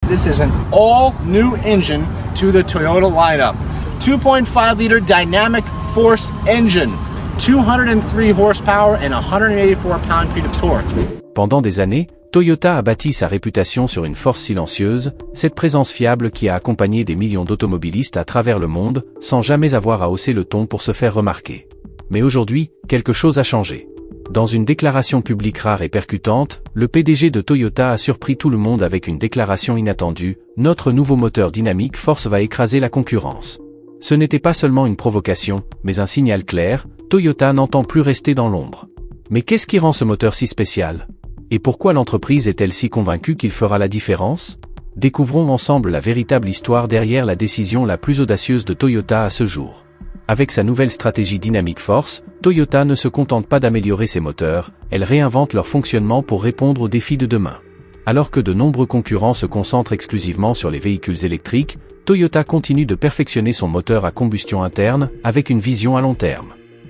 This is an all-new engine to the Toyota lineup. 2.5-liter dynamic force engine, 203 horsepower and 184 pound-feet of torque. Pendant des années, Toyota a bâti sa réputation sur une force silencieuse, cette présence fiable qui a accompagné des millions d'automobilistes à travers le monde, sans jamais avoir à hausser le ton pour se faire remarquer. Mais aujourd'hui, quelque chose a changé. Dans une déclaration publique rare et percutante, le PDG de Toyota a surpris tout le monde avec une déclaration inattendue: notre nouveau moteur dynamique Force va écraser la concurrence. Ce n'était pas seulement une provocation, mais un signal clair: Toyota n'entend plus rester dans l'ombre. Mais qu'est-ce qui rend ce moteur si spécial? Et pourquoi l'entreprise est-elle si convaincue qu'il fera la différence? Découvrons ensemble la véritable histoire derrière la décision la plus audacieuse de Toyota à ce jour. Avec sa nouvelle stratégie Dynamic Force, Toyota ne se contente pas d'améliorer ses moteurs, elle réinvente leur fonctionnement pour répondre aux défis de demain. Alors que de nombreux concurrents se concentrent exclusivement sur les véhicules électriques, Toyota continue de perfectionner son moteur à combustion interne, avec une vision à long terme.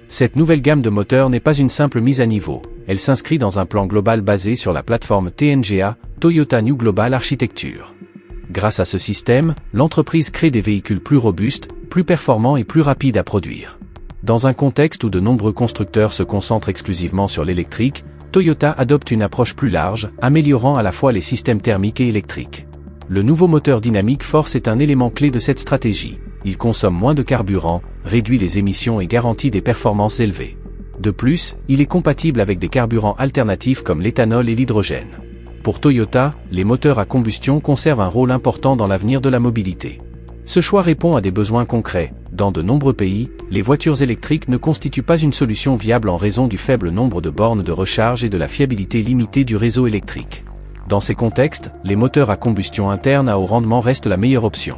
Cette nouvelle gamme de moteurs n'est pas une simple mise à niveau, elle s'inscrit dans un plan global basé sur la plateforme TNGA, Toyota New Global Architecture. Grâce à ce système, l'entreprise crée des véhicules plus robustes, plus performants et plus rapides à produire. Dans un contexte où de nombreux constructeurs se concentrent exclusivement sur l'électrique, Toyota adopte une approche plus large, améliorant à la fois les systèmes thermiques et électriques. Le nouveau moteur Dynamic Force est un élément clé de cette stratégie. Il consomme moins de carburant, réduit les émissions et garantit des performances élevées. De plus, il est compatible avec des carburants alternatifs comme l'éthanol et l'hydrogène. Pour Toyota, les moteurs à combustion conservent un rôle important dans l'avenir de la mobilité. Ce choix répond à des besoins concrets. Dans de nombreux pays, les voitures électriques ne constituent pas une solution viable en raison du faible nombre de bornes de recharge et de la fiabilité limitée du réseau électrique. Dans ces contextes, les moteurs à combustion interne à haut rendement restent la meilleure option.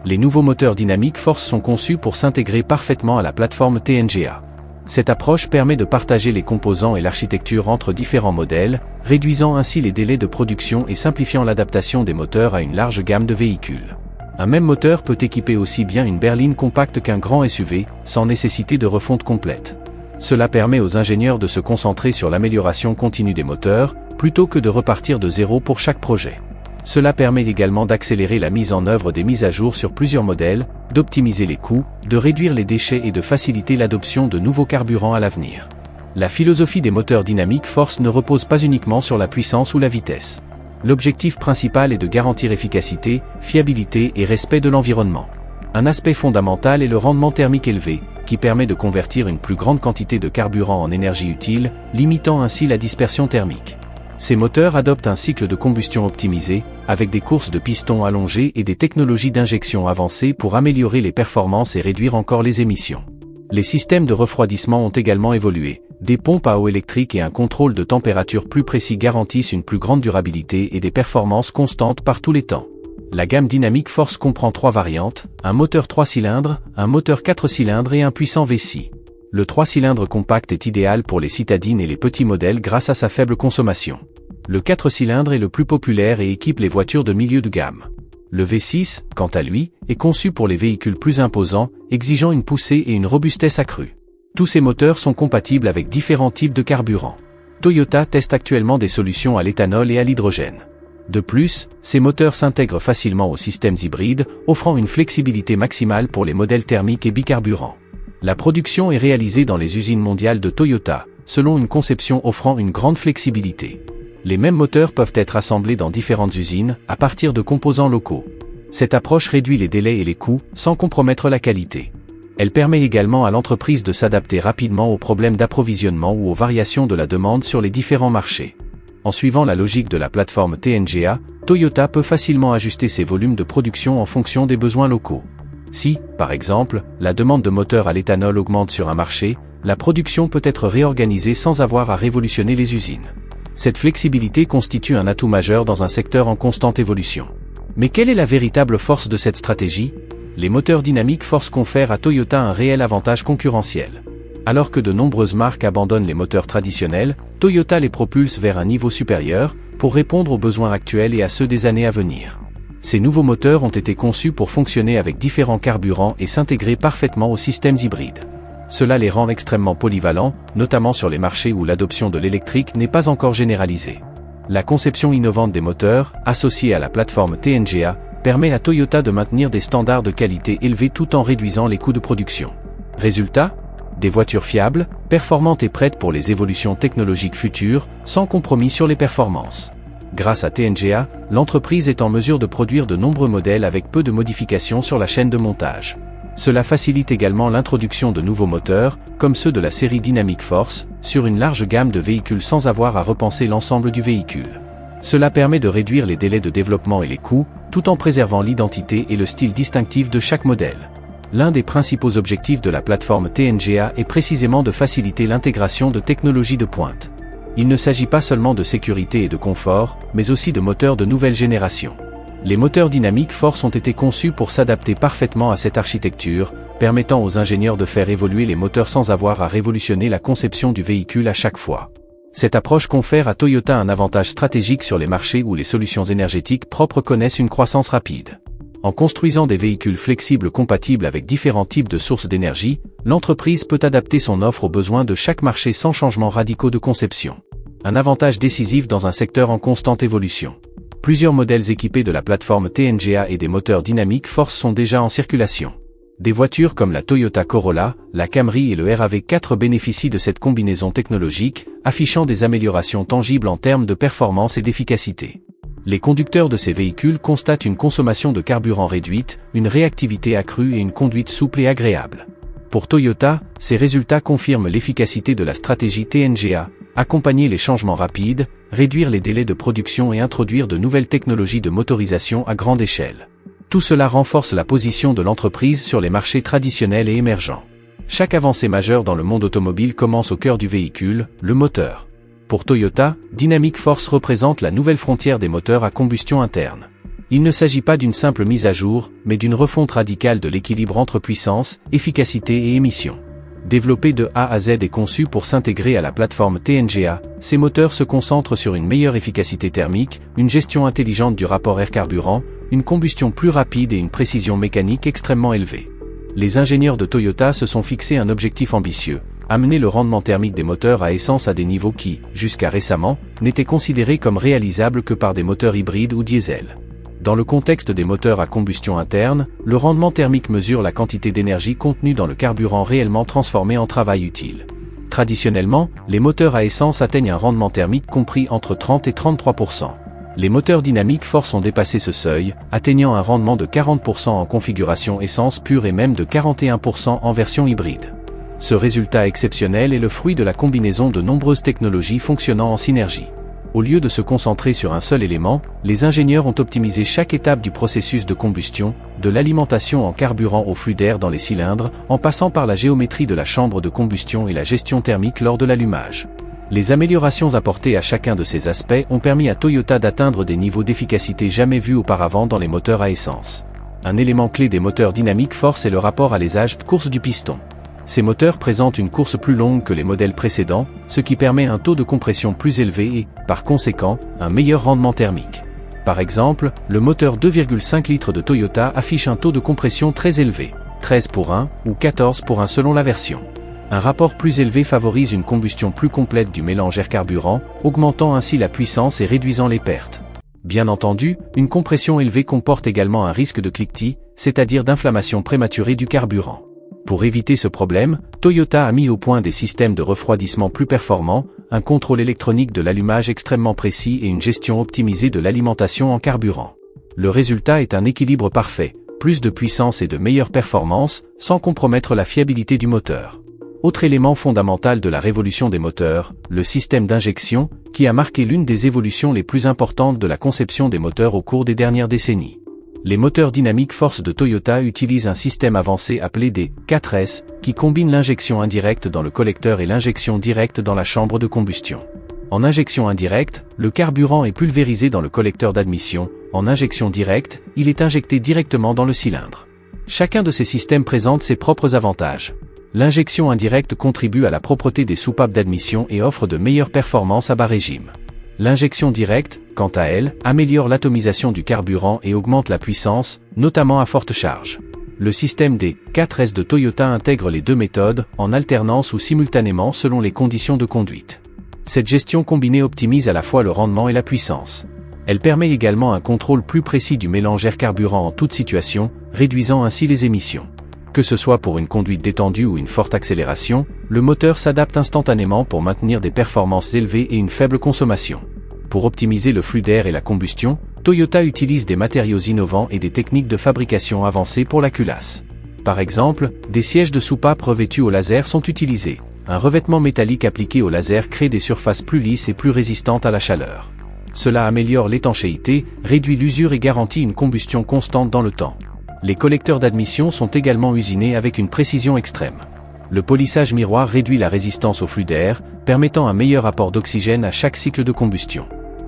Les nouveaux moteurs Dynamic Force sont conçus pour s'intégrer parfaitement à la plateforme TNGA. Cette approche permet de partager les composants et l'architecture entre différents modèles, réduisant ainsi les délais de production et simplifiant l'adaptation des moteurs à une large gamme de véhicules. Un même moteur peut équiper aussi bien une berline compacte qu'un grand SUV, sans nécessité de refonte complète. Cela permet aux ingénieurs de se concentrer sur l'amélioration continue des moteurs, plutôt que de repartir de zéro pour chaque projet. Cela permet également d'accélérer la mise en œuvre des mises à jour sur plusieurs modèles, d'optimiser les coûts, de réduire les déchets et de faciliter l'adoption de nouveaux carburants à l'avenir. La philosophie des moteurs Dynamic Force ne repose pas uniquement sur la puissance ou la vitesse. L'objectif principal est de garantir efficacité, fiabilité et respect de l'environnement. Un aspect fondamental est le rendement thermique élevé, qui permet de convertir une plus grande quantité de carburant en énergie utile, limitant ainsi la dispersion thermique. Ces moteurs adoptent un cycle de combustion optimisé, avec des courses de pistons allongées et des technologies d'injection avancées pour améliorer les performances et réduire encore les émissions. Les systèmes de refroidissement ont également évolué. Des pompes à eau électriques et un contrôle de température plus précis garantissent une plus grande durabilité et des performances constantes par tous les temps. La gamme Dynamic Force comprend 3 variantes, un moteur 3 cylindres, un moteur 4 cylindres et un puissant V6. Le 3 cylindres compact est idéal pour les citadines et les petits modèles grâce à sa faible consommation. Le 4 cylindres est le plus populaire et équipe les voitures de milieu de gamme. Le V6, quant à lui, est conçu pour les véhicules plus imposants, exigeant une poussée et une robustesse accrue. Tous ces moteurs sont compatibles avec différents types de carburants. Toyota teste actuellement des solutions à l'éthanol et à l'hydrogène. De plus, ces moteurs s'intègrent facilement aux systèmes hybrides, offrant une flexibilité maximale pour les modèles thermiques et bicarburants. La production est réalisée dans les usines mondiales de Toyota, selon une conception offrant une grande flexibilité. Les mêmes moteurs peuvent être assemblés dans différentes usines, à partir de composants locaux. Cette approche réduit les délais et les coûts, sans compromettre la qualité. Elle permet également à l'entreprise de s'adapter rapidement aux problèmes d'approvisionnement ou aux variations de la demande sur les différents marchés. En suivant la logique de la plateforme TNGA, Toyota peut facilement ajuster ses volumes de production en fonction des besoins locaux. Si, par exemple, la demande de moteurs à l'éthanol augmente sur un marché, la production peut être réorganisée sans avoir à révolutionner les usines. Cette flexibilité constitue un atout majeur dans un secteur en constante évolution. Mais quelle est la véritable force de cette stratégie? Les moteurs Dynamic Force confèrent à Toyota un réel avantage concurrentiel. Alors que de nombreuses marques abandonnent les moteurs traditionnels, Toyota les propulse vers un niveau supérieur, pour répondre aux besoins actuels et à ceux des années à venir. Ces nouveaux moteurs ont été conçus pour fonctionner avec différents carburants et s'intégrer parfaitement aux systèmes hybrides. Cela les rend extrêmement polyvalents, notamment sur les marchés où l'adoption de l'électrique n'est pas encore généralisée. La conception innovante des moteurs, associée à la plateforme TNGA, permet à Toyota de maintenir des standards de qualité élevés tout en réduisant les coûts de production. Résultat ? Des voitures fiables, performantes et prêtes pour les évolutions technologiques futures, sans compromis sur les performances. Grâce à TNGA, l'entreprise est en mesure de produire de nombreux modèles avec peu de modifications sur la chaîne de montage. Cela facilite également l'introduction de nouveaux moteurs, comme ceux de la série Dynamic Force, sur une large gamme de véhicules sans avoir à repenser l'ensemble du véhicule. Cela permet de réduire les délais de développement et les coûts, tout en préservant l'identité et le style distinctif de chaque modèle. L'un des principaux objectifs de la plateforme TNGA est précisément de faciliter l'intégration de technologies de pointe. Il ne s'agit pas seulement de sécurité et de confort, mais aussi de moteurs de nouvelle génération. Les moteurs Dynamic Force ont été conçus pour s'adapter parfaitement à cette architecture, permettant aux ingénieurs de faire évoluer les moteurs sans avoir à révolutionner la conception du véhicule à chaque fois. Cette approche confère à Toyota un avantage stratégique sur les marchés où les solutions énergétiques propres connaissent une croissance rapide. En construisant des véhicules flexibles compatibles avec différents types de sources d'énergie, l'entreprise peut adapter son offre aux besoins de chaque marché sans changements radicaux de conception. Un avantage décisif dans un secteur en constante évolution. Plusieurs modèles équipés de la plateforme TNGA et des moteurs Dynamic Force sont déjà en circulation. Des voitures comme la Toyota Corolla, la Camry et le RAV4 bénéficient de cette combinaison technologique, affichant des améliorations tangibles en termes de performance et d'efficacité. Les conducteurs de ces véhicules constatent une consommation de carburant réduite, une réactivité accrue et une conduite souple et agréable. Pour Toyota, ces résultats confirment l'efficacité de la stratégie TNGA, accompagner les changements rapides, réduire les délais de production et introduire de nouvelles technologies de motorisation à grande échelle. Tout cela renforce la position de l'entreprise sur les marchés traditionnels et émergents. Chaque avancée majeure dans le monde automobile commence au cœur du véhicule, le moteur. Pour Toyota, Dynamic Force représente la nouvelle frontière des moteurs à combustion interne. Il ne s'agit pas d'une simple mise à jour, mais d'une refonte radicale de l'équilibre entre puissance, efficacité et émissions. Développés de A à Z et conçus pour s'intégrer à la plateforme TNGA, ces moteurs se concentrent sur une meilleure efficacité thermique, une gestion intelligente du rapport air-carburant, une combustion plus rapide et une précision mécanique extrêmement élevée. Les ingénieurs de Toyota se sont fixés un objectif ambitieux, amener le rendement thermique des moteurs à essence à des niveaux qui, jusqu'à récemment, n'étaient considérés comme réalisables que par des moteurs hybrides ou diesel. Dans le contexte des moteurs à combustion interne, le rendement thermique mesure la quantité d'énergie contenue dans le carburant réellement transformé en travail utile. Traditionnellement, les moteurs à essence atteignent un rendement thermique compris entre 30 et 33%. Les moteurs Dynamic Force ont dépassé ce seuil, atteignant un rendement de 40% en configuration essence pure et même de 41% en version hybride. Ce résultat exceptionnel est le fruit de la combinaison de nombreuses technologies fonctionnant en synergie. Au lieu de se concentrer sur un seul élément, les ingénieurs ont optimisé chaque étape du processus de combustion, de l'alimentation en carburant au flux d'air dans les cylindres, en passant par la géométrie de la chambre de combustion et la gestion thermique lors de l'allumage. Les améliorations apportées à chacun de ces aspects ont permis à Toyota d'atteindre des niveaux d'efficacité jamais vus auparavant dans les moteurs à essence. Un élément clé des moteurs Dynamic Force est le rapport alésage course du piston. Ces moteurs présentent une course plus longue que les modèles précédents, ce qui permet un taux de compression plus élevé et, par conséquent, un meilleur rendement thermique. Par exemple, le moteur 2,5 litres de Toyota affiche un taux de compression très élevé, 13 pour 1 ou 14 pour 1 selon la version. Un rapport plus élevé favorise une combustion plus complète du mélange air-carburant, augmentant ainsi la puissance et réduisant les pertes. Bien entendu, une compression élevée comporte également un risque de cliquetis, c'est-à-dire d'inflammation prématurée du carburant. Pour éviter ce problème, Toyota a mis au point des systèmes de refroidissement plus performants, un contrôle électronique de l'allumage extrêmement précis et une gestion optimisée de l'alimentation en carburant. Le résultat est un équilibre parfait, plus de puissance et de meilleure performance, sans compromettre la fiabilité du moteur. Autre élément fondamental de la révolution des moteurs, le système d'injection, qui a marqué l'une des évolutions les plus importantes de la conception des moteurs au cours des dernières décennies. Les moteurs Dynamic Force de Toyota utilisent un système avancé appelé des 4S, qui combine l'injection indirecte dans le collecteur et l'injection directe dans la chambre de combustion. En injection indirecte, le carburant est pulvérisé dans le collecteur d'admission, en injection directe, il est injecté directement dans le cylindre. Chacun de ces systèmes présente ses propres avantages. L'injection indirecte contribue à la propreté des soupapes d'admission et offre de meilleures performances à bas régime. L'injection directe, quant à elle, améliore l'atomisation du carburant et augmente la puissance, notamment à forte charge. Le système des 4S de Toyota intègre les deux méthodes, en alternance ou simultanément selon les conditions de conduite. Cette gestion combinée optimise à la fois le rendement et la puissance. Elle permet également un contrôle plus précis du mélange air-carburant en toute situation, réduisant ainsi les émissions. Que ce soit pour une conduite détendue ou une forte accélération, le moteur s'adapte instantanément pour maintenir des performances élevées et une faible consommation. Pour optimiser le flux d'air et la combustion, Toyota utilise des matériaux innovants et des techniques de fabrication avancées pour la culasse. Par exemple, des sièges de soupape revêtus au laser sont utilisés. Un revêtement métallique appliqué au laser crée des surfaces plus lisses et plus résistantes à la chaleur. Cela améliore l'étanchéité, réduit l'usure et garantit une combustion constante dans le temps. Les collecteurs d'admission sont également usinés avec une précision extrême. Le polissage miroir réduit la résistance au flux d'air, permettant un meilleur apport d'oxygène à chaque cycle de combustion.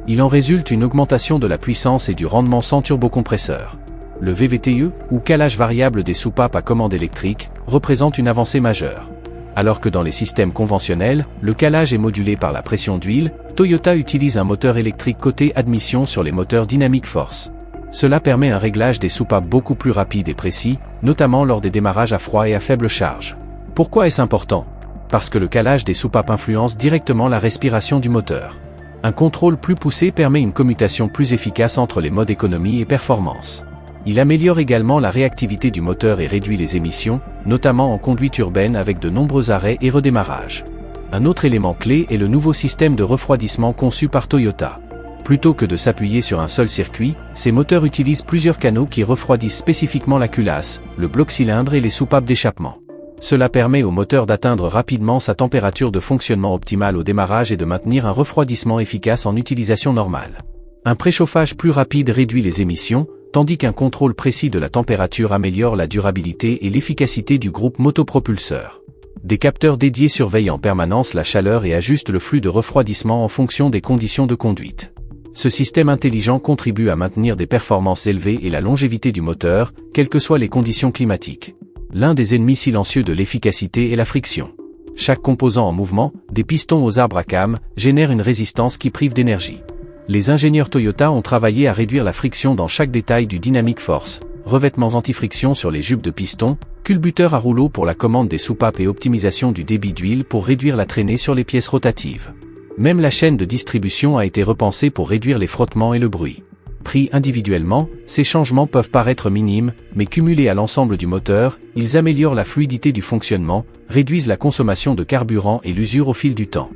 Il en résulte une augmentation de la puissance et du rendement sans turbocompresseur. Le VVTE, ou calage variable des soupapes à commande électrique, représente une avancée majeure. Alors que dans les systèmes conventionnels, le calage est modulé par la pression d'huile, Toyota utilise un moteur électrique côté admission sur les moteurs Dynamic Force. Cela permet un réglage des soupapes beaucoup plus rapide et précis, notamment lors des démarrages à froid et à faible charge. Pourquoi est-ce important? Parce que le calage des soupapes influence directement la respiration du moteur. Un contrôle plus poussé permet une commutation plus efficace entre les modes économie et performance. Il améliore également la réactivité du moteur et réduit les émissions, notamment en conduite urbaine avec de nombreux arrêts et redémarrages. Un autre élément clé est le nouveau système de refroidissement conçu par Toyota. Plutôt que de s'appuyer sur un seul circuit, ces moteurs utilisent plusieurs canaux qui refroidissent spécifiquement la culasse, le bloc cylindre et les soupapes d'échappement. Cela permet au moteur d'atteindre rapidement sa température de fonctionnement optimale au démarrage et de maintenir un refroidissement efficace en utilisation normale. Un préchauffage plus rapide réduit les émissions, tandis qu'un contrôle précis de la température améliore la durabilité et l'efficacité du groupe motopropulseur. Des capteurs dédiés surveillent en permanence la chaleur et ajustent le flux de refroidissement en fonction des conditions de conduite. Ce système intelligent contribue à maintenir des performances élevées et la longévité du moteur, quelles que soient les conditions climatiques. L'un des ennemis silencieux de l'efficacité est la friction. Chaque composant en mouvement, des pistons aux arbres à cames, génère une résistance qui prive d'énergie. Les ingénieurs Toyota ont travaillé à réduire la friction dans chaque détail du Dynamic Force, revêtements anti-friction sur les jupes de piston, culbuteur à rouleau pour la commande des soupapes et optimisation du débit d'huile pour réduire la traînée sur les pièces rotatives. Même la chaîne de distribution a été repensée pour réduire les frottements et le bruit. Pris individuellement, ces changements peuvent paraître minimes, mais cumulés à l'ensemble du moteur, ils améliorent la fluidité du fonctionnement, réduisent la consommation de carburant et l'usure au fil du temps.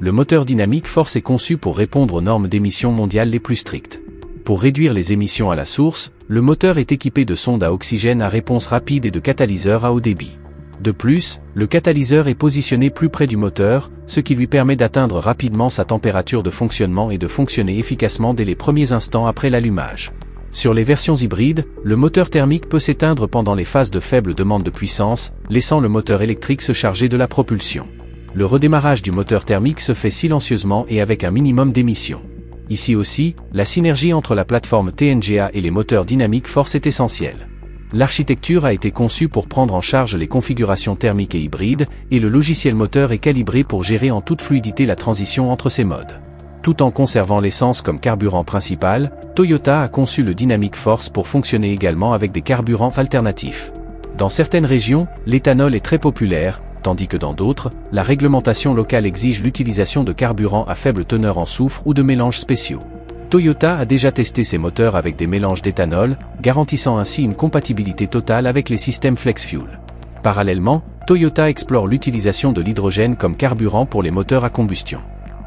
Le moteur Dynamic Force est conçu pour répondre aux normes d'émissions mondiales les plus strictes. Pour réduire les émissions à la source, le moteur est équipé de sondes à oxygène à réponse rapide et de catalyseurs à haut débit. De plus, le catalyseur est positionné plus près du moteur, ce qui lui permet d'atteindre rapidement sa température de fonctionnement et de fonctionner efficacement dès les premiers instants après l'allumage. Sur les versions hybrides, le moteur thermique peut s'éteindre pendant les phases de faible demande de puissance, laissant le moteur électrique se charger de la propulsion. Le redémarrage du moteur thermique se fait silencieusement et avec un minimum d'émissions. Ici aussi, la synergie entre la plateforme TNGA et les moteurs Dynamic Force est essentielle. L'architecture a été conçue pour prendre en charge les configurations thermiques et hybrides, et le logiciel moteur est calibré pour gérer en toute fluidité la transition entre ces modes. Tout en conservant l'essence comme carburant principal, Toyota a conçu le Dynamic Force pour fonctionner également avec des carburants alternatifs. Dans certaines régions, l'éthanol est très populaire, tandis que dans d'autres, la réglementation locale exige l'utilisation de carburants à faible teneur en soufre ou de mélanges spéciaux. Toyota a déjà testé ses moteurs avec des mélanges d'éthanol, garantissant ainsi une compatibilité totale avec les systèmes FlexFuel. Parallèlement, Toyota explore l'utilisation de l'hydrogène comme carburant pour les moteurs à combustion.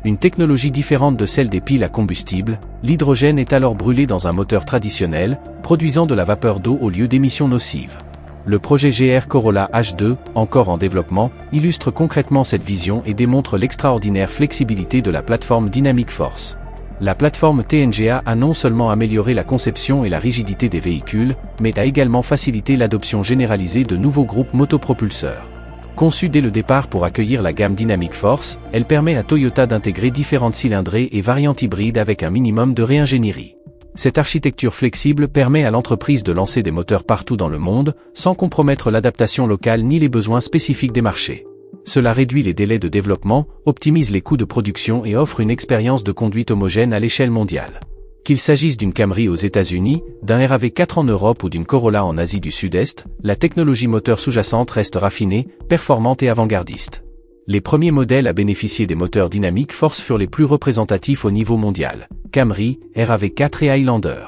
Une technologie différente de celle des piles à combustible, l'hydrogène est alors brûlé dans un moteur traditionnel, produisant de la vapeur d'eau au lieu d'émissions nocives. Le projet GR Corolla H2, encore en développement, illustre concrètement cette vision et démontre l'extraordinaire flexibilité de la plateforme Dynamic Force. La plateforme TNGA a non seulement amélioré la conception et la rigidité des véhicules, mais a également facilité l'adoption généralisée de nouveaux groupes motopropulseurs. Conçue dès le départ pour accueillir la gamme Dynamic Force, elle permet à Toyota d'intégrer différentes cylindrées et variantes hybrides avec un minimum de réingénierie. Cette architecture flexible permet à l'entreprise de lancer des moteurs partout dans le monde, sans compromettre l'adaptation locale ni les besoins spécifiques des marchés. Cela réduit les délais de développement, optimise les coûts de production et offre une expérience de conduite homogène à l'échelle mondiale. Qu'il s'agisse d'une Camry aux États-Unis, d'un RAV4 en Europe ou d'une Corolla en Asie du Sud-Est, la technologie moteur sous-jacente reste raffinée, performante et avant-gardiste. Les premiers modèles à bénéficier des moteurs Dynamic Force furent les plus représentatifs au niveau mondial, Camry, RAV4 et Highlander.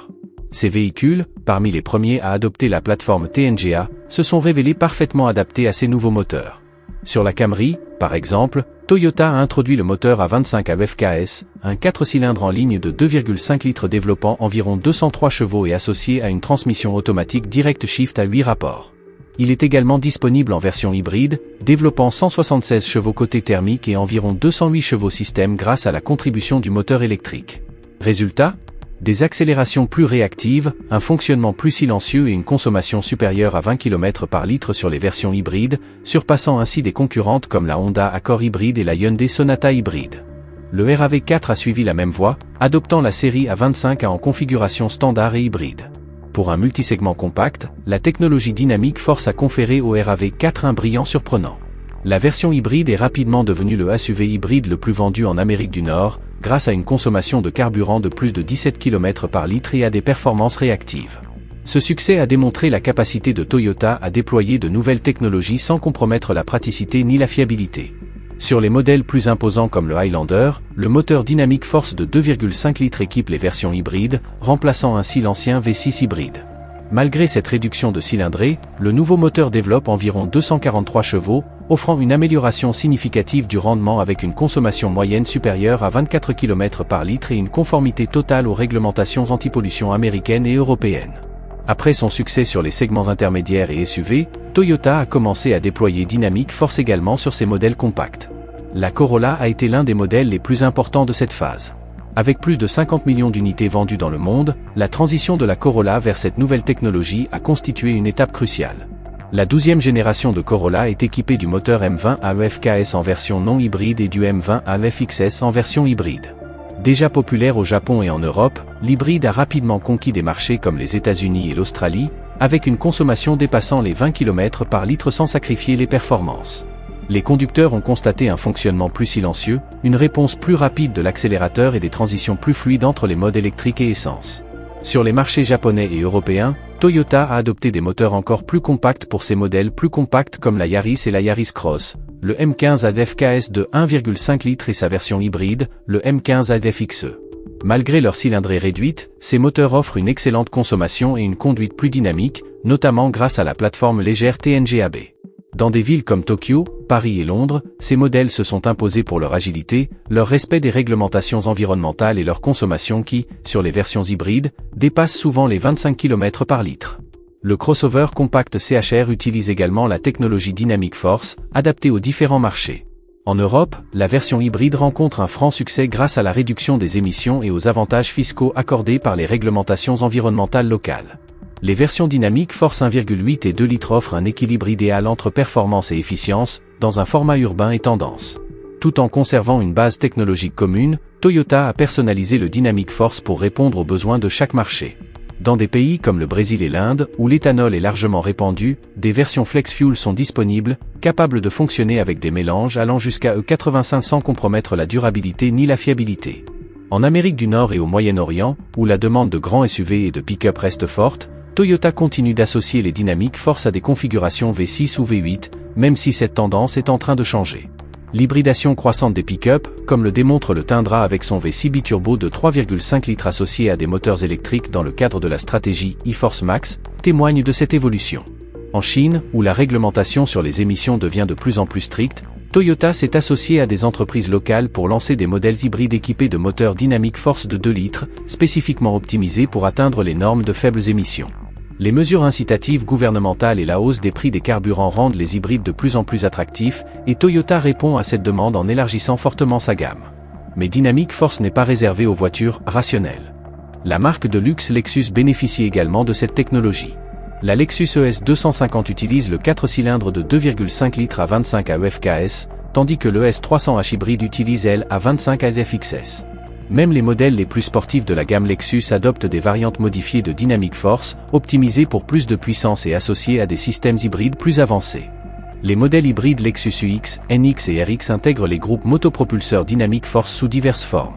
Ces véhicules, parmi les premiers à adopter la plateforme TNGA, se sont révélés parfaitement adaptés à ces nouveaux moteurs. Sur la Camry, par exemple, Toyota a introduit le moteur A25 AFKS, un 4 cylindres en ligne de 2,5 litres développant environ 203 chevaux et associé à une transmission automatique Direct Shift à 8 rapports. Il est également disponible en version hybride, développant 176 chevaux côté thermique et environ 208 chevaux système grâce à la contribution du moteur électrique. Résultat ? Des accélérations plus réactives, un fonctionnement plus silencieux et une consommation supérieure à 20 km par litre sur les versions hybrides, surpassant ainsi des concurrentes comme la Honda Accord hybride et la Hyundai Sonata hybride. Le RAV4 a suivi la même voie, adoptant la série A25 en configuration standard et hybride. Pour un multisegment compact, la technologie Dynamic Force a conféré au RAV4 un brillant surprenant. La version hybride est rapidement devenue le SUV hybride le plus vendu en Amérique du Nord, grâce à une consommation de carburant de plus de 17 km par litre et à des performances réactives. Ce succès a démontré la capacité de Toyota à déployer de nouvelles technologies sans compromettre la praticité ni la fiabilité. Sur les modèles plus imposants comme le Highlander, le moteur Dynamic Force de 2,5 litres équipe les versions hybrides, remplaçant ainsi l'ancien V6 hybride. Malgré cette réduction de cylindrée, le nouveau moteur développe environ 243 chevaux, offrant une amélioration significative du rendement avec une consommation moyenne supérieure à 24 km par litre et une conformité totale aux réglementations antipollution américaines et européennes. Après son succès sur les segments intermédiaires et SUV, Toyota a commencé à déployer Dynamic Force également sur ses modèles compacts. La Corolla a été l'un des modèles les plus importants de cette phase. Avec plus de 50 millions d'unités vendues dans le monde, la transition de la Corolla vers cette nouvelle technologie a constitué une étape cruciale. La 12e génération de Corolla est équipée du moteur M20 AEFKS en version non hybride et du M20 AEFXS en version hybride. Déjà populaire au Japon et en Europe, l'hybride a rapidement conquis des marchés comme les États-Unis et l'Australie, avec une consommation dépassant les 20 km par litre sans sacrifier les performances. Les conducteurs ont constaté un fonctionnement plus silencieux, une réponse plus rapide de l'accélérateur et des transitions plus fluides entre les modes électriques et essence. Sur les marchés japonais et européens, Toyota a adopté des moteurs encore plus compacts pour ses modèles plus compacts comme la Yaris et la Yaris Cross, le M15 ADFKS de 1,5 litres et sa version hybride, le M15 ADFXE. Malgré leur cylindrée réduite, ces moteurs offrent une excellente consommation et une conduite plus dynamique, notamment grâce à la plateforme légère TNGA-B. Dans des villes comme Tokyo, Paris et Londres, ces modèles se sont imposés pour leur agilité, leur respect des réglementations environnementales et leur consommation qui, sur les versions hybrides, dépassent souvent les 25 km par litre. Le crossover compact CHR utilise également la technologie Dynamic Force, adaptée aux différents marchés. En Europe, la version hybride rencontre un franc succès grâce à la réduction des émissions et aux avantages fiscaux accordés par les réglementations environnementales locales. Les versions Dynamic Force 1,8 et 2 litres offrent un équilibre idéal entre performance et efficience, dans un format urbain et tendance. Tout en conservant une base technologique commune, Toyota a personnalisé le Dynamic Force pour répondre aux besoins de chaque marché. Dans des pays comme le Brésil et l'Inde, où l'éthanol est largement répandu, des versions Flex Fuel sont disponibles, capables de fonctionner avec des mélanges allant jusqu'à E85 sans compromettre la durabilité ni la fiabilité. En Amérique du Nord et au Moyen-Orient, où la demande de grands SUV et de pick-up reste forte, Toyota continue d'associer les Dynamic Force à des configurations V6 ou V8, même si cette tendance est en train de changer. L'hybridation croissante des pick-up, comme le démontre le Tundra avec son V6 biturbo de 3,5 litres associé à des moteurs électriques dans le cadre de la stratégie e-Force Max, témoigne de cette évolution. En Chine, où la réglementation sur les émissions devient de plus en plus stricte, Toyota s'est associé à des entreprises locales pour lancer des modèles hybrides équipés de moteurs Dynamic Force de 2 litres, spécifiquement optimisés pour atteindre les normes de faibles émissions. Les mesures incitatives gouvernementales et la hausse des prix des carburants rendent les hybrides de plus en plus attractifs, et Toyota répond à cette demande en élargissant fortement sa gamme. Mais Dynamic Force n'est pas réservée aux voitures rationnelles. La marque de luxe Lexus bénéficie également de cette technologie. La Lexus ES 250 utilise le 4 cylindres de 2,5 litres à 25 AEFKS, tandis que le ES 300H hybride utilise elle à 25 AEFXS. Même les modèles les plus sportifs de la gamme Lexus adoptent des variantes modifiées de Dynamic Force, optimisées pour plus de puissance et associées à des systèmes hybrides plus avancés. Les modèles hybrides Lexus UX, NX et RX intègrent les groupes motopropulseurs Dynamic Force sous diverses formes.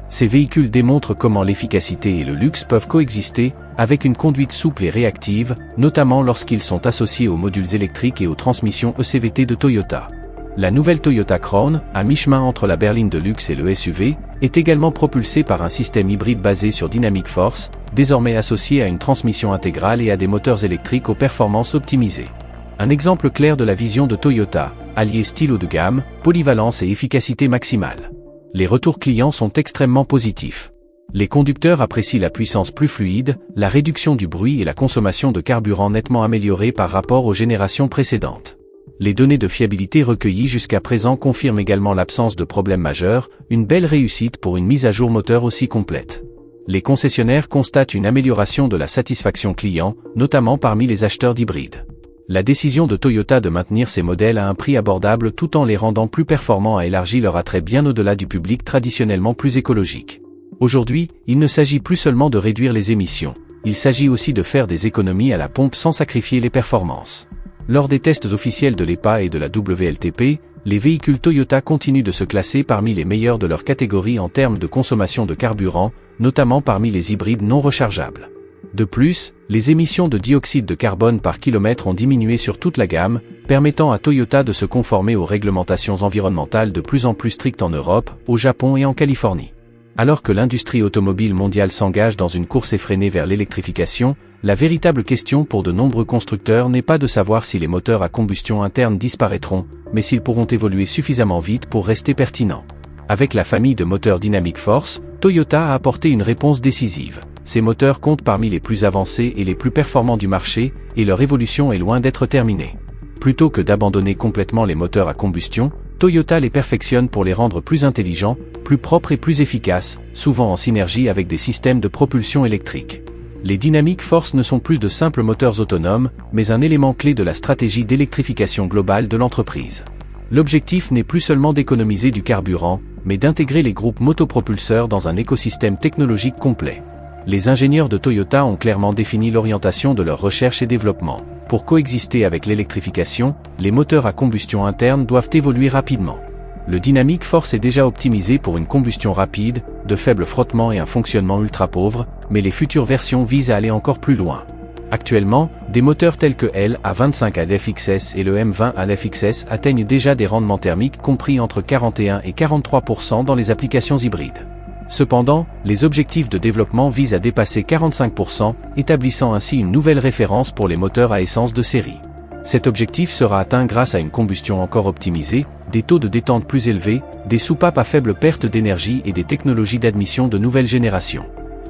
Ces véhicules démontrent comment l'efficacité et le luxe peuvent coexister, avec une conduite souple et réactive, notamment lorsqu'ils sont associés aux modules électriques et aux transmissions ECVT de Toyota. La nouvelle Toyota Crown, à mi-chemin entre la berline de luxe et le SUV, est également propulsée par un système hybride basé sur Dynamic Force, désormais associé à une transmission intégrale et à des moteurs électriques aux performances optimisées. Un exemple clair de la vision de Toyota, allier style haut de gamme, polyvalence et efficacité maximale. Les retours clients sont extrêmement positifs. Les conducteurs apprécient la puissance plus fluide, la réduction du bruit et la consommation de carburant nettement améliorée par rapport aux générations précédentes. Les données de fiabilité recueillies jusqu'à présent confirment également l'absence de problèmes majeurs, une belle réussite pour une mise à jour moteur aussi complète. Les concessionnaires constatent une amélioration de la satisfaction client, notamment parmi les acheteurs d'hybrides. La décision de Toyota de maintenir ces modèles à un prix abordable tout en les rendant plus performants a élargi leur attrait bien au-delà du public traditionnellement plus écologique. Aujourd'hui, il ne s'agit plus seulement de réduire les émissions, il s'agit aussi de faire des économies à la pompe sans sacrifier les performances. Lors des tests officiels de l'EPA et de la WLTP, les véhicules Toyota continuent de se classer parmi les meilleurs de leur catégorie en termes de consommation de carburant, notamment parmi les hybrides non rechargeables. De plus, les émissions de dioxyde de carbone par kilomètre ont diminué sur toute la gamme, permettant à Toyota de se conformer aux réglementations environnementales de plus en plus strictes en Europe, au Japon et en Californie. Alors que l'industrie automobile mondiale s'engage dans une course effrénée vers l'électrification, la véritable question pour de nombreux constructeurs n'est pas de savoir si les moteurs à combustion interne disparaîtront, mais s'ils pourront évoluer suffisamment vite pour rester pertinents. Avec la famille de moteurs Dynamic Force, Toyota a apporté une réponse décisive. Ces moteurs comptent parmi les plus avancés et les plus performants du marché, et leur évolution est loin d'être terminée. Plutôt que d'abandonner complètement les moteurs à combustion, Toyota les perfectionne pour les rendre plus intelligents, plus propres et plus efficaces, souvent en synergie avec des systèmes de propulsion électrique. Les Dynamic Force ne sont plus de simples moteurs autonomes, mais un élément clé de la stratégie d'électrification globale de l'entreprise. L'objectif n'est plus seulement d'économiser du carburant, mais d'intégrer les groupes motopropulseurs dans un écosystème technologique complet. Les ingénieurs de Toyota ont clairement défini l'orientation de leur recherche et développement. Pour coexister avec l'électrification, les moteurs à combustion interne doivent évoluer rapidement. Le Dynamic Force est déjà optimisé pour une combustion rapide, de faible frottement et un fonctionnement ultra pauvre, mais les futures versions visent à aller encore plus loin. Actuellement, des moteurs tels que LA25 à l'FXS et le M20 à l'FXS atteignent déjà des rendements thermiques compris entre 41 et 43% dans les applications hybrides. Cependant, les objectifs de développement visent à dépasser 45%, établissant ainsi une nouvelle référence pour les moteurs à essence de série. Cet objectif sera atteint grâce à une combustion encore optimisée, des taux de détente plus élevés, des soupapes à faible perte d'énergie et des technologies d'admission de nouvelle génération.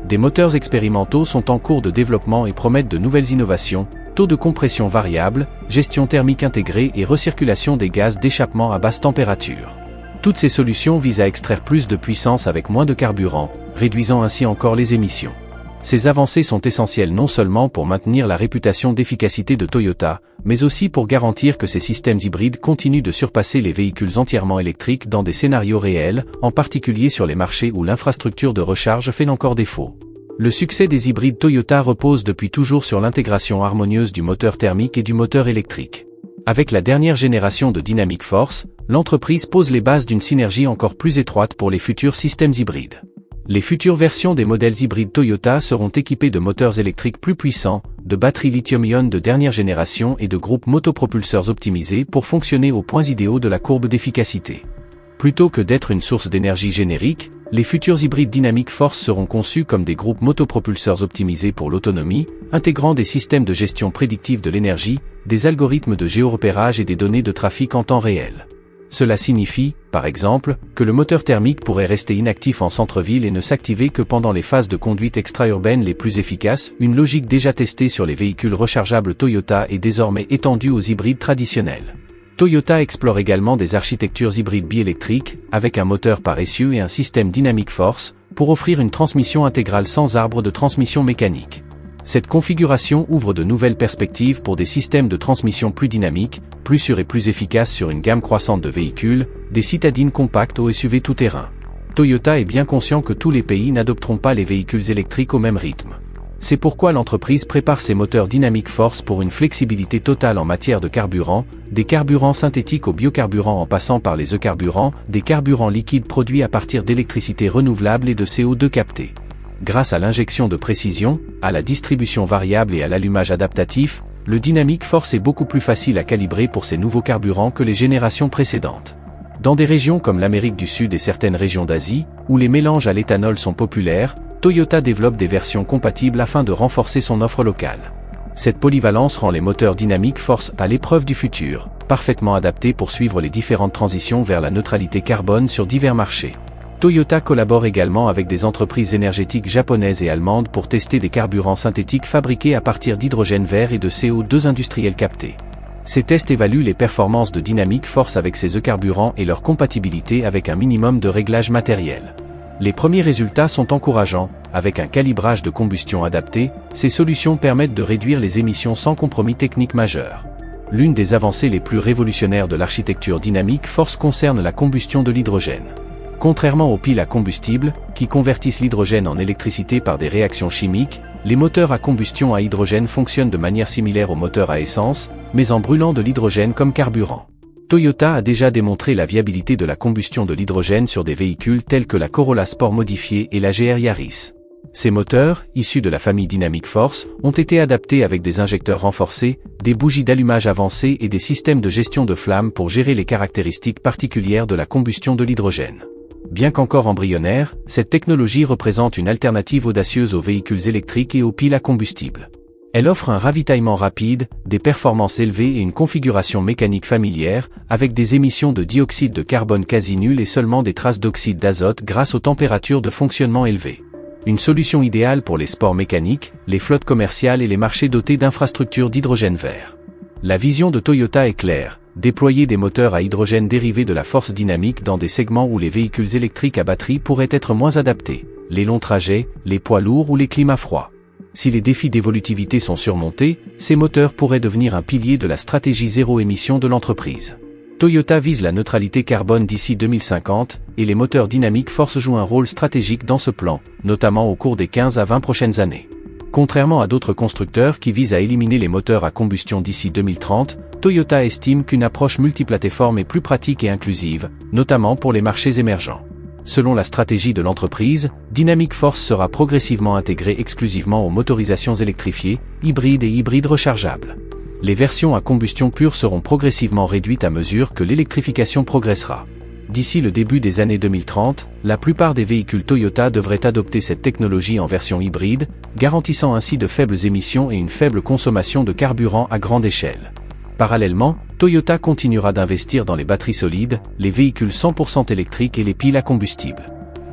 Des moteurs expérimentaux sont en cours de développement et promettent de nouvelles innovations, taux de compression variable, gestion thermique intégrée et recirculation des gaz d'échappement à basse température. Toutes ces solutions visent à extraire plus de puissance avec moins de carburant, réduisant ainsi encore les émissions. Ces avancées sont essentielles non seulement pour maintenir la réputation d'efficacité de Toyota, mais aussi pour garantir que ces systèmes hybrides continuent de surpasser les véhicules entièrement électriques dans des scénarios réels, en particulier sur les marchés où l'infrastructure de recharge fait encore défaut. Le succès des hybrides Toyota repose depuis toujours sur l'intégration harmonieuse du moteur thermique et du moteur électrique. Avec la dernière génération de Dynamic Force, l'entreprise pose les bases d'une synergie encore plus étroite pour les futurs systèmes hybrides. Les futures versions des modèles hybrides Toyota seront équipées de moteurs électriques plus puissants, de batteries lithium-ion de dernière génération et de groupes motopropulseurs optimisés pour fonctionner aux points idéaux de la courbe d'efficacité. Plutôt que d'être une source d'énergie générique, les futurs hybrides Dynamic Force seront conçus comme des groupes motopropulseurs optimisés pour l'autonomie, intégrant des systèmes de gestion prédictive de l'énergie, des algorithmes de géorepérage et des données de trafic en temps réel. Cela signifie, par exemple, que le moteur thermique pourrait rester inactif en centre-ville et ne s'activer que pendant les phases de conduite extra-urbaine les plus efficaces, une logique déjà testée sur les véhicules rechargeables Toyota et désormais étendue aux hybrides traditionnels. Toyota explore également des architectures hybrides biélectriques, avec un moteur par essieu et un système Dynamic Force, pour offrir une transmission intégrale sans arbre de transmission mécanique. Cette configuration ouvre de nouvelles perspectives pour des systèmes de transmission plus dynamiques, plus sûrs et plus efficaces sur une gamme croissante de véhicules, des citadines compactes aux SUV tout-terrain. Toyota est bien conscient que tous les pays n'adopteront pas les véhicules électriques au même rythme. C'est pourquoi l'entreprise prépare ses moteurs Dynamic Force pour une flexibilité totale en matière de carburant, des carburants synthétiques aux biocarburants en passant par les e-carburants, des carburants liquides produits à partir d'électricité renouvelable et de CO2 capté. Grâce à l'injection de précision, à la distribution variable et à l'allumage adaptatif, Le Dynamic Force est beaucoup plus facile à calibrer pour ces nouveaux carburants que les générations précédentes. Dans des régions comme l'Amérique du Sud et certaines régions d'Asie, où les mélanges à l'éthanol sont populaires, Toyota développe des versions compatibles afin de renforcer son offre locale. Cette polyvalence rend les moteurs Dynamic Force à l'épreuve du futur, parfaitement adaptés pour suivre les différentes transitions vers la neutralité carbone sur divers marchés. Toyota collabore également avec des entreprises énergétiques japonaises et allemandes pour tester des carburants synthétiques fabriqués à partir d'hydrogène vert et de CO2 industriel capté. Ces tests évaluent les performances de Dynamic Force avec ces e-carburants et leur compatibilité avec un minimum de réglages matériels. Les premiers résultats sont encourageants, avec un calibrage de combustion adapté, ces solutions permettent de réduire les émissions sans compromis technique majeur. L'une des avancées les plus révolutionnaires de l'architecture Dynamic Force concerne la combustion de l'hydrogène. Contrairement aux piles à combustible, qui convertissent l'hydrogène en électricité par des réactions chimiques, les moteurs à combustion à hydrogène fonctionnent de manière similaire aux moteurs à essence, mais en brûlant de l'hydrogène comme carburant. Toyota a déjà démontré la viabilité de la combustion de l'hydrogène sur des véhicules tels que la Corolla Sport modifiée et la GR Yaris. Ces moteurs, issus de la famille Dynamic Force, ont été adaptés avec des injecteurs renforcés, des bougies d'allumage avancées et des systèmes de gestion de flammes pour gérer les caractéristiques particulières de la combustion de l'hydrogène. Bien qu'encore embryonnaire, cette technologie représente une alternative audacieuse aux véhicules électriques et aux piles à combustible. Elle offre un ravitaillement rapide, des performances élevées et une configuration mécanique familière, avec des émissions de dioxyde de carbone quasi nulles et seulement des traces d'oxyde d'azote grâce aux températures de fonctionnement élevées. Une solution idéale pour les sports mécaniques, les flottes commerciales et les marchés dotés d'infrastructures d'hydrogène vert. La vision de Toyota est claire, déployer des moteurs à hydrogène dérivés de la force dynamique dans des segments où les véhicules électriques à batterie pourraient être moins adaptés, les longs trajets, les poids lourds ou les climats froids. Si les défis d'évolutivité sont surmontés, ces moteurs pourraient devenir un pilier de la stratégie zéro émission de l'entreprise. Toyota vise la neutralité carbone d'ici 2050, et les moteurs Dynamic Force jouent un rôle stratégique dans ce plan, notamment au cours des 15 à 20 prochaines années. Contrairement à d'autres constructeurs qui visent à éliminer les moteurs à combustion d'ici 2030, Toyota estime qu'une approche multiplateforme est plus pratique et inclusive, notamment pour les marchés émergents. Selon la stratégie de l'entreprise, Dynamic Force sera progressivement intégré exclusivement aux motorisations électrifiées, hybrides et hybrides rechargeables. Les versions à combustion pure seront progressivement réduites à mesure que l'électrification progressera. D'ici le début des années 2030, la plupart des véhicules Toyota devraient adopter cette technologie en version hybride, garantissant ainsi de faibles émissions et une faible consommation de carburant à grande échelle. Parallèlement, Toyota continuera d'investir dans les batteries solides, les véhicules 100% électriques et les piles à combustible.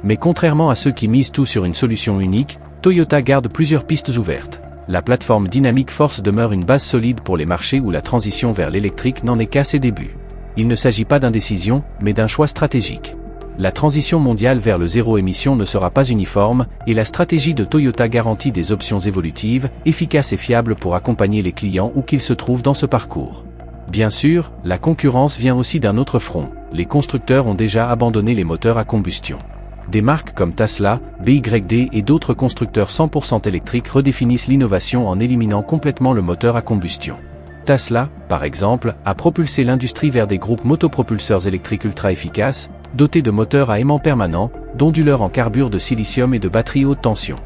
Mais contrairement à ceux qui misent tout sur une solution unique, Toyota garde plusieurs pistes ouvertes. La plateforme Dynamic Force demeure une base solide pour les marchés où la transition vers l'électrique n'en est qu'à ses débuts. Il ne s'agit pas d'indécision, mais d'un choix stratégique. La transition mondiale vers le zéro émission ne sera pas uniforme, et la stratégie de Toyota garantit des options évolutives, efficaces et fiables pour accompagner les clients où qu'ils se trouvent dans ce parcours. Bien sûr, la concurrence vient aussi d'un autre front. Les constructeurs ont déjà abandonné les moteurs à combustion. Des marques comme Tesla, BYD et d'autres constructeurs 100% électriques redéfinissent l'innovation en éliminant complètement le moteur à combustion. Tesla, par exemple, a propulsé l'industrie vers des groupes motopropulseurs électriques ultra efficaces, dotés de moteurs à aimant permanent, d'onduleurs en carbure de silicium et de batteries haute tension.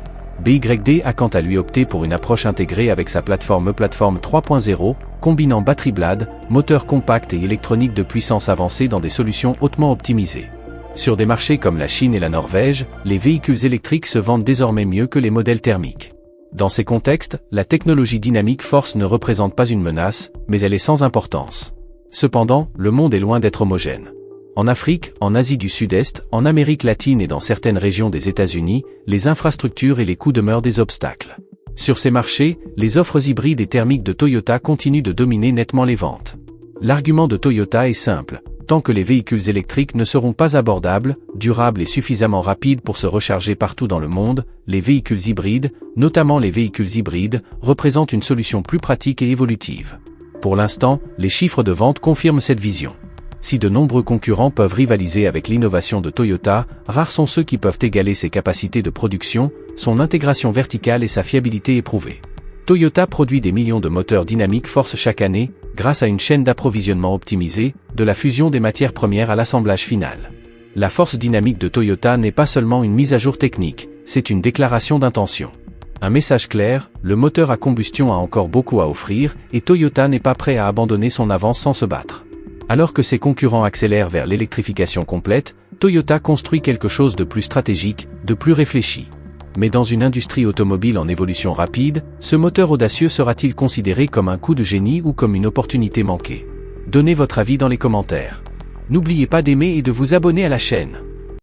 BYD a quant à lui opté pour une approche intégrée avec sa plateforme 3.0, combinant batterie blade, moteur compact et électronique de puissance avancée dans des solutions hautement optimisées. Sur des marchés comme la Chine et la Norvège, les véhicules électriques se vendent désormais mieux que les modèles thermiques. Dans ces contextes, la technologie Dynamic Force ne représente pas une menace, mais elle est sans importance. Cependant, le monde est loin d'être homogène. En Afrique, en Asie du Sud-Est, en Amérique latine et dans certaines régions des États-Unis, les infrastructures et les coûts demeurent des obstacles. Sur ces marchés, les offres hybrides et thermiques de Toyota continuent de dominer nettement les ventes. L'argument de Toyota est simple. Tant que les véhicules électriques ne seront pas abordables, durables et suffisamment rapides pour se recharger partout dans le monde, les véhicules hybrides, notamment les véhicules hybrides, représentent une solution plus pratique et évolutive. Pour l'instant, les chiffres de vente confirment cette vision. Si de nombreux concurrents peuvent rivaliser avec l'innovation de Toyota, rares sont ceux qui peuvent égaler ses capacités de production, son intégration verticale et sa fiabilité éprouvée. Toyota produit des millions de moteurs Dynamic Force chaque année, grâce à une chaîne d'approvisionnement optimisée, de la fusion des matières premières à l'assemblage final. La force dynamique de Toyota n'est pas seulement une mise à jour technique, c'est une déclaration d'intention. Un message clair, le moteur à combustion a encore beaucoup à offrir, et Toyota n'est pas prêt à abandonner son avance sans se battre. Alors que ses concurrents accélèrent vers l'électrification complète, Toyota construit quelque chose de plus stratégique, de plus réfléchi. Mais dans une industrie automobile en évolution rapide, ce moteur audacieux sera-t-il considéré comme un coup de génie ou comme une opportunité manquée? Donnez votre avis dans les commentaires. N'oubliez pas d'aimer et de vous abonner à la chaîne.